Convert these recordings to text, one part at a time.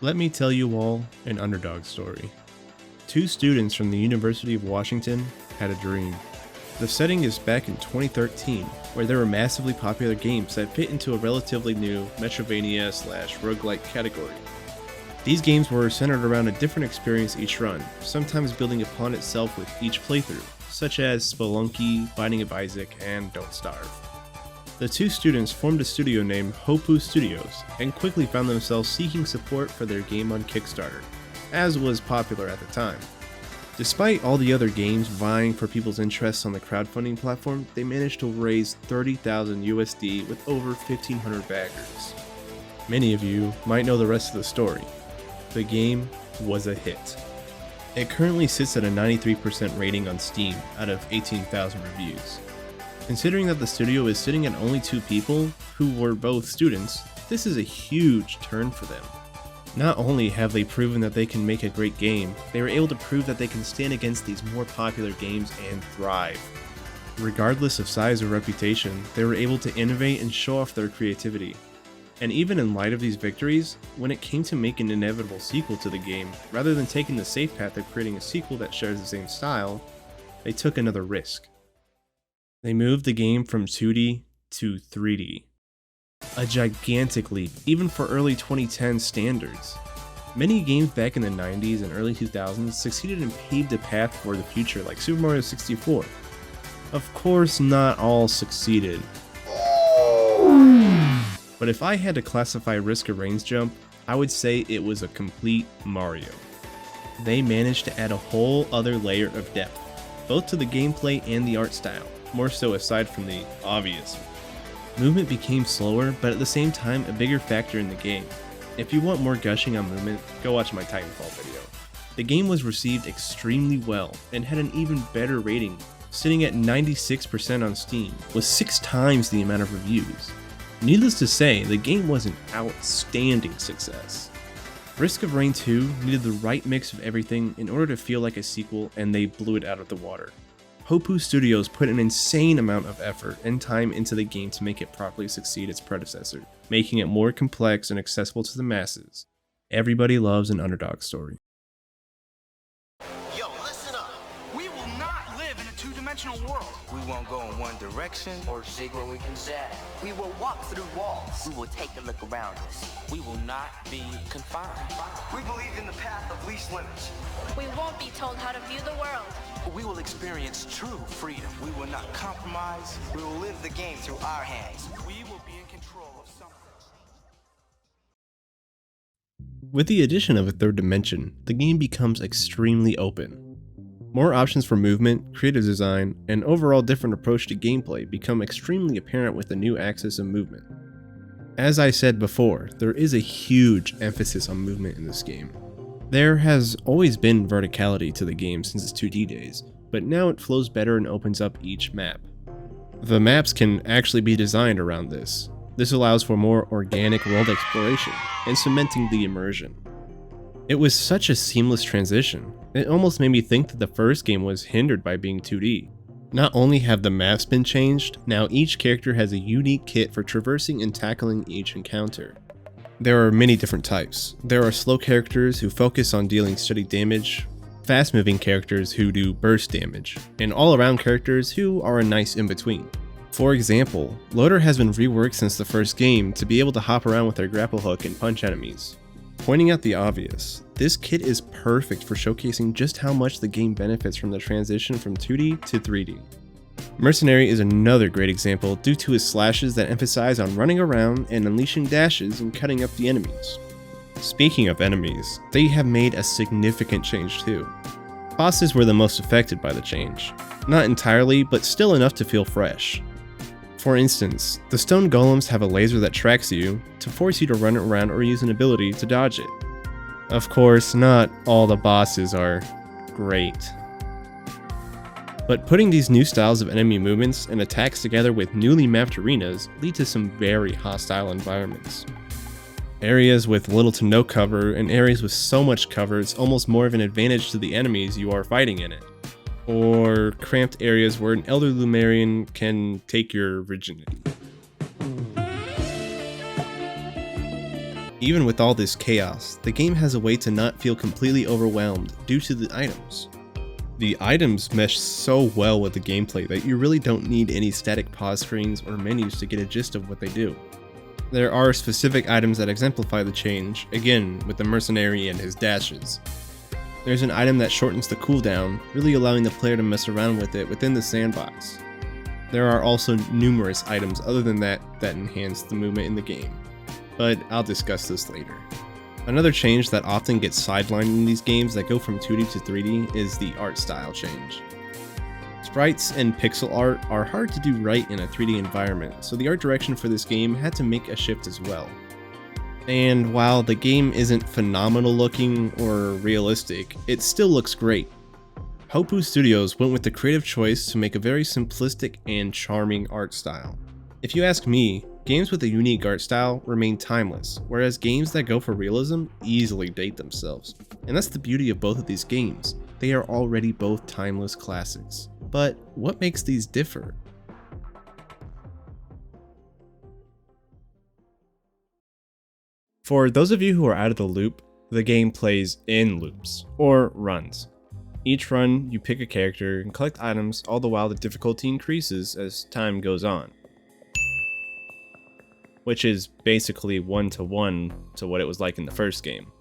Let me tell you all an underdog story. Two students from the University of Washington had a dream. The setting is back in 2013, where there were massively popular games that fit into a relatively new Metroidvania/roguelike category. These games were centered around a different experience each run, sometimes building upon itself with each playthrough, such as Spelunky, Binding of Isaac, and Don't Starve. The two students formed a studio named Hopoo Studios, and quickly found themselves seeking support for their game on Kickstarter, as was popular at the time. Despite all the other games vying for people's interests on the crowdfunding platform, they managed to raise 30,000 USD with over 1,500 backers. Many of you might know the rest of the story. The game was a hit. It currently sits at a 93% rating on Steam out of 18,000 reviews. Considering that the studio is sitting at only two people, who were both students, this is a huge turn for them. Not only have they proven that they can make a great game, they were able to prove that they can stand against these more popular games and thrive. Regardless of size or reputation, they were able to innovate and show off their creativity. And even in light of these victories, when it came to make an inevitable sequel to the game, rather than taking the safe path of creating a sequel that shares the same style, they took another risk. They moved the game from 2D to 3D. A gigantic leap, even for early 2010 standards. Many games back in the 90s and early 2000s succeeded and paved a path for the future, like Super Mario 64. Of course, not all succeeded. But if I had to classify Risk of Rain's jump, I would say it was a complete Mario. They managed to add a whole other layer of depth, both to the gameplay and the art style, more so aside from the obvious. Movement became slower, but at the same time a bigger factor in the game. If you want more gushing on movement, go watch my Titanfall video. The game was received extremely well, and had an even better rating, sitting at 96% on Steam, with 6 times the amount of reviews. Needless to say, the game was an outstanding success. Risk of Rain 2 needed the right mix of everything in order to feel like a sequel, and they blew it out of the water. Hopoo Studios put an insane amount of effort and time into the game to make it properly succeed its predecessor, making it more complex and accessible to the masses. Everybody loves an underdog story. Yo, listen up. We will not live in a two-dimensional world. We won't go in one direction or seek where we can say. We will walk through walls. We will take a look around us. We will not be confined. We believe in the path of least limits. We won't be told how to view the world. We will experience true freedom. We will not compromise. We will live the game through our hands. We will be in control of something. With the addition of a third dimension, the game becomes extremely open. More options for movement, creative design, and overall different approach to gameplay become extremely apparent with the new axis of movement. As I said before, there is a huge emphasis on movement in this game. There has always been verticality to the game since its 2D days, but now it flows better and opens up each map. The maps can actually be designed around this. This allows for more organic world exploration and cementing the immersion. It was such a seamless transition, it almost made me think that the first game was hindered by being 2D. Not only have the maps been changed, now each character has a unique kit for traversing and tackling each encounter. There are many different types. There are slow characters who focus on dealing steady damage, fast-moving characters who do burst damage, and all-around characters who are a nice in-between. For example, Loader has been reworked since the first game to be able to hop around with their grapple hook and punch enemies. Pointing out the obvious, this kit is perfect for showcasing just how much the game benefits from the transition from 2D to 3D. Mercenary is another great example due to his slashes that emphasize on running around and unleashing dashes and cutting up the enemies. Speaking of enemies, they have made a significant change too. Bosses were the most affected by the change. Not entirely, but still enough to feel fresh. For instance, the stone golems have a laser that tracks you to force you to run around or use an ability to dodge it. Of course, not all the bosses are great. But putting these new styles of enemy movements and attacks together with newly mapped arenas lead to some very hostile environments. Areas with little to no cover and areas with so much cover it's almost more of an advantage to the enemies you are fighting in it. Or cramped areas where an elder Lumerian can take your virginity. Even with all this chaos, the game has a way to not feel completely overwhelmed due to the items. The items mesh so well with the gameplay that you really don't need any static pause screens or menus to get a gist of what they do. There are specific items that exemplify the change, again with the mercenary and his dashes. There's an item that shortens the cooldown, really allowing the player to mess around with it within the sandbox. There are also numerous items other than that enhance the movement in the game, but I'll discuss this later. Another change that often gets sidelined in these games that go from 2D to 3D is the art style change. Sprites and pixel art are hard to do right in a 3D environment, so the art direction for this game had to make a shift as well. And while the game isn't phenomenal looking or realistic, it still looks great. Hopoo Studios went with the creative choice to make a very simplistic and charming art style. If you ask me, games with a unique art style remain timeless, whereas games that go for realism easily date themselves. And that's the beauty of both of these games. They are already both timeless classics. But what makes these differ? For those of you who are out of the loop, the game plays in loops, or runs. Each run, you pick a character and collect items, all the while the difficulty increases as time goes on. Which is basically 1-to-1 to what it was like in the first game.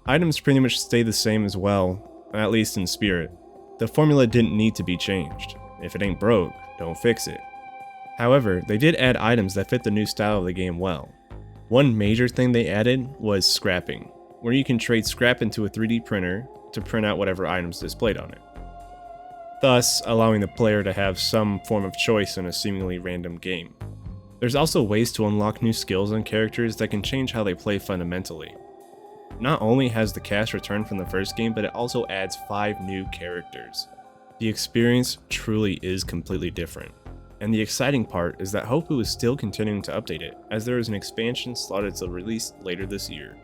Items pretty much stay the same as well, at least in spirit. The formula didn't need to be changed. If it ain't broke, don't fix it. However, they did add items that fit the new style of the game well. One major thing they added was scrapping, where you can trade scrap into a 3D printer to print out whatever items displayed on it, thus allowing the player to have some form of choice in a seemingly random game. There's also ways to unlock new skills on characters that can change how they play fundamentally. Not only has the cast returned from the first game, but it also adds 5 new characters. The experience truly is completely different. And the exciting part is that Hopoo is still continuing to update it, as there is an expansion slotted to release later this year.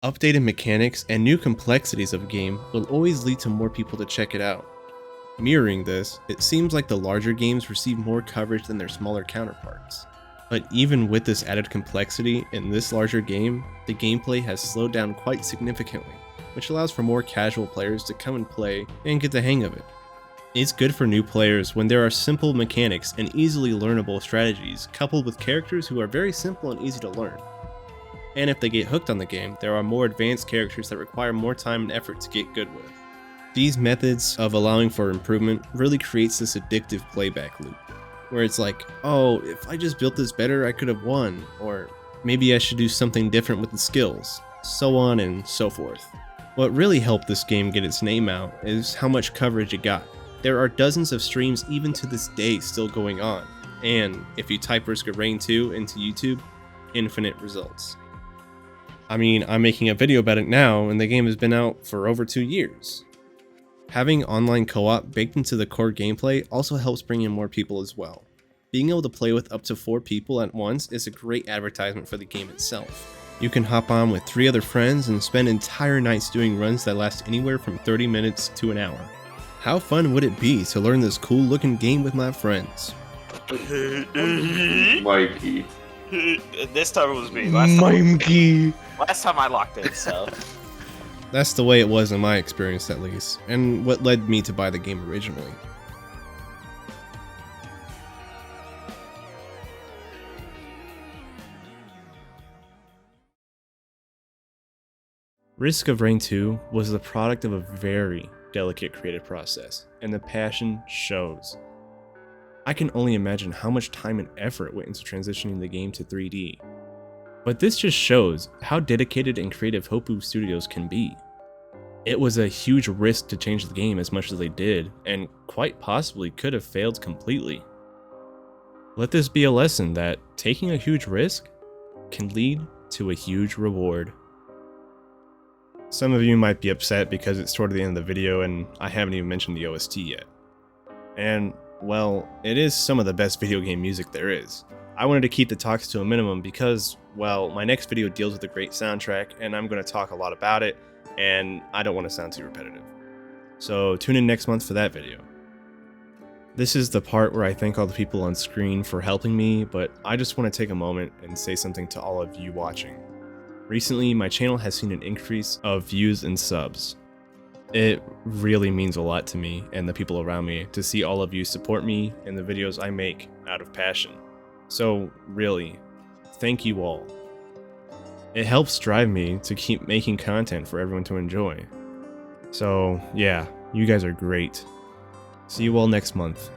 Updated mechanics and new complexities of a game will always lead to more people to check it out. Mirroring this, it seems like the larger games receive more coverage than their smaller counterparts. But even with this added complexity in this larger game, the gameplay has slowed down quite significantly, which allows for more casual players to come and play and get the hang of it. It's good for new players when there are simple mechanics and easily learnable strategies coupled with characters who are very simple and easy to learn. And if they get hooked on the game, there are more advanced characters that require more time and effort to get good with. These methods of allowing for improvement really creates this addictive playback loop, where it's like, oh, if I just built this better, I could have won, or maybe I should do something different with the skills, so on and so forth. What really helped this game get its name out is how much coverage it got. There are dozens of streams even to this day still going on, and if you type Risk of Rain 2 into YouTube, infinite results. I mean, I'm making a video about it now, and the game has been out for over 2 years. Having online co-op baked into the core gameplay also helps bring in more people as well. Being able to play with up to 4 people at once is a great advertisement for the game itself. You can hop on with 3 other friends and spend entire nights doing runs that last anywhere from 30 minutes to an hour. How fun would it be to learn this cool looking game with my friends? Mikey. This time it was me. Last time I locked in, so. That's the way it was in my experience at least, and what led me to buy the game originally. Risk of Rain 2 was the product of a very delicate creative process, and the passion shows. I can only imagine how much time and effort went into transitioning the game to 3D. But this just shows how dedicated and creative Hopoo Studios can be. It was a huge risk to change the game as much as they did, and quite possibly could have failed completely. Let this be a lesson that taking a huge risk can lead to a huge reward. Some of you might be upset because it's toward the end of the video and I haven't even mentioned the OST yet. And, well, it is some of the best video game music there is. I wanted to keep the talks to a minimum because, well, my next video deals with a great soundtrack and I'm going to talk a lot about it, and I don't want to sound too repetitive. So tune in next month for that video. This is the part where I thank all the people on screen for helping me, but I just want to take a moment and say something to all of you watching. Recently, my channel has seen an increase of views and subs. It really means a lot to me and the people around me to see all of you support me and the videos I make out of passion. So really, thank you all. It helps drive me to keep making content for everyone to enjoy. So yeah, you guys are great. See you all next month.